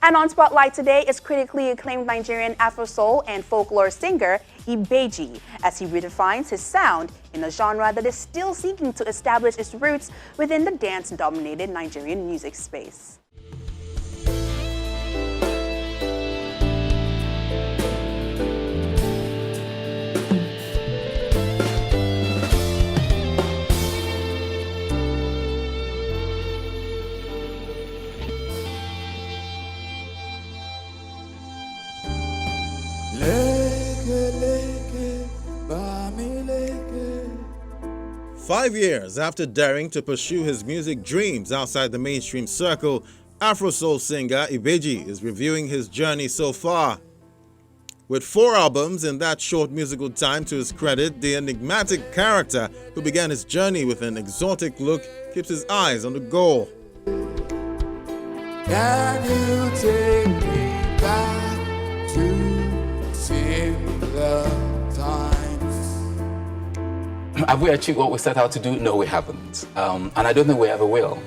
And on Spotlight today is critically acclaimed Nigerian Afro-soul and folklore singer Ibejii, as he redefines his sound in a genre that is still seeking to establish its roots within the dance-dominated Nigerian music space. Five years after daring to pursue his music dreams outside the mainstream circle, Afro-soul singer Ibejii is reviewing his journey so far. With 4 albums in that short musical time to his credit, the enigmatic character who began his journey with an exotic look keeps his eyes on the goal. Can you take me back to simpler times? Have we achieved what we set out to do? No, we haven't. And I don't think we ever will,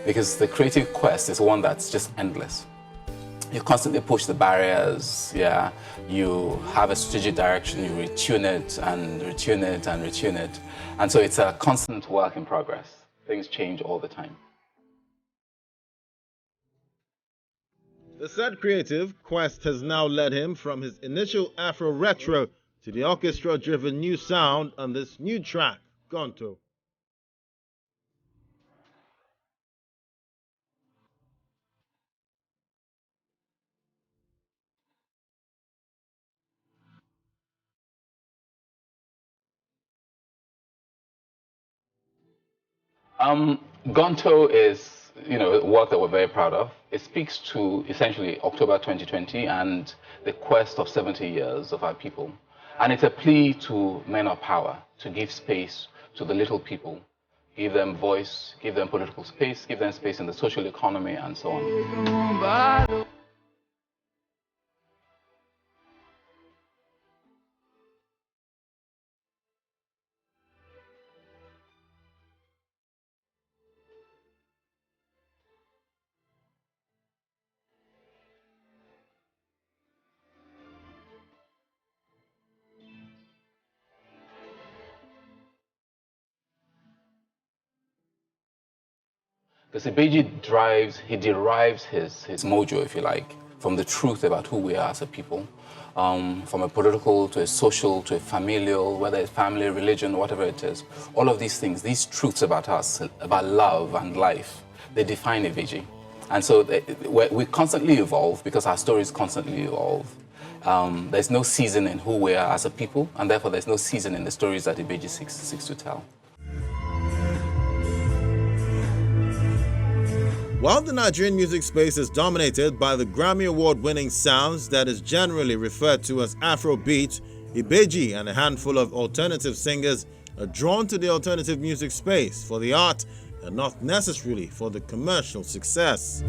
because the creative quest is one that's just endless. You constantly push the barriers, yeah. You have a strategic direction, you retune it and retune it and retune it. And so it's a constant work in progress. Things change all the time. The said creative quest has now led him from his initial Afro-retro to the orchestra-driven new sound on this new track, Gonto. Gonto is, work that we're very proud of. It speaks to essentially October 2020 and the quest of 70 years of our people. And it's a plea to men of power to give space to the little people, give them voice, give them political space, give them space in the social economy, and so on. Because Ibejii derives his mojo, if you like, from the truth about who we are as a people, from a political to a social to a familial, whether it's family, religion, whatever it is. All of these things, these truths about us, about love and life, they define Ibejii. And so we constantly evolve because our stories constantly evolve. There's no season in who we are as a people, and therefore there's no season in the stories that Ibejii seeks to tell. While the Nigerian music space is dominated by the Grammy Award-winning sounds that is generally referred to as Afrobeat, Ibejii and a handful of alternative singers are drawn to the alternative music space for the art and not necessarily for the commercial success.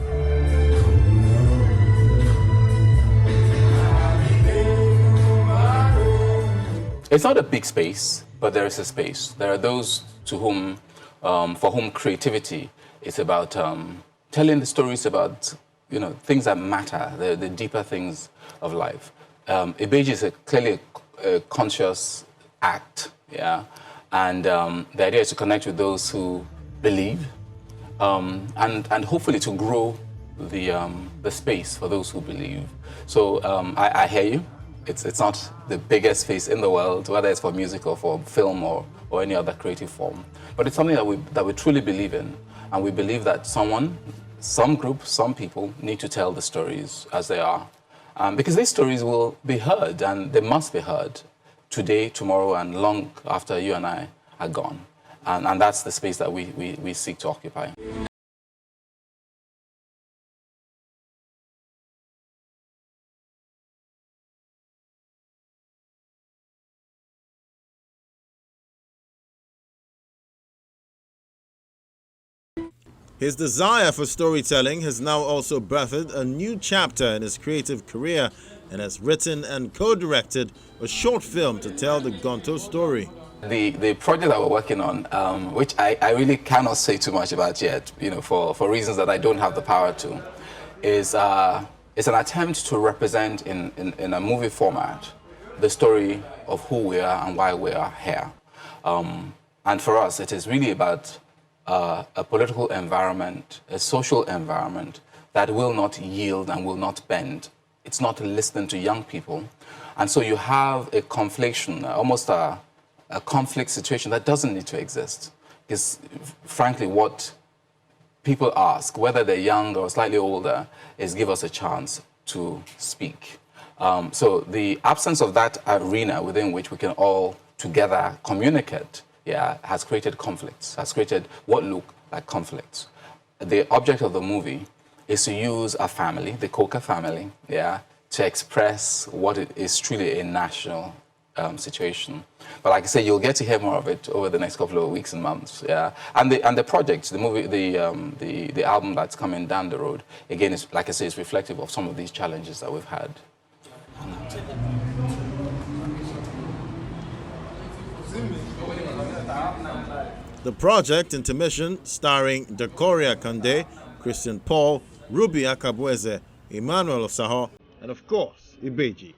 It's not a big space, but there is a space. There are those to whom, for whom creativity is about telling the stories about, things that matter, the deeper things of life. Ibejii is clearly a conscious act, yeah, and the idea is to connect with those who believe, and hopefully to grow the space for those who believe. So I hear you. It's not the biggest space in the world, whether it's for music or for film or any other creative form, but it's something that we truly believe in. And we believe that some group, some people need to tell the stories as they are. Because these stories will be heard, and they must be heard today, tomorrow, and long after you and I are gone. And that's the space that we seek to occupy. His desire for storytelling has now also birthed a new chapter in his creative career and has written and co-directed a short film to tell the Gonto story. The project that we're working on, which I really cannot say too much about yet, for reasons that I don't have the power to, is it's an attempt to represent in a movie format the story of who we are and why we are here. And for us, it is really about a political environment, a social environment that will not yield and will not bend. It's not listening to young people. And so you have a confliction, almost a conflict situation that doesn't need to exist. Because frankly, what people ask, whether they're young or slightly older, is give us a chance to speak. So the absence of that arena within which we can all together communicate, has created conflicts, has created what look like conflicts. The object of the movie is to use a family, the Coker family, to express what it is truly a national situation. But like I say, you'll get to hear more of it over the next couple of weeks and months. And the project, the movie, the album that's coming down the road, again, is, like I say, is reflective of some of these challenges that we've had. The project, Intermission, starring Decoria Kande, Christian Paul, Ruby Akabweze, Emmanuel Osaho, and of course, Ibejii.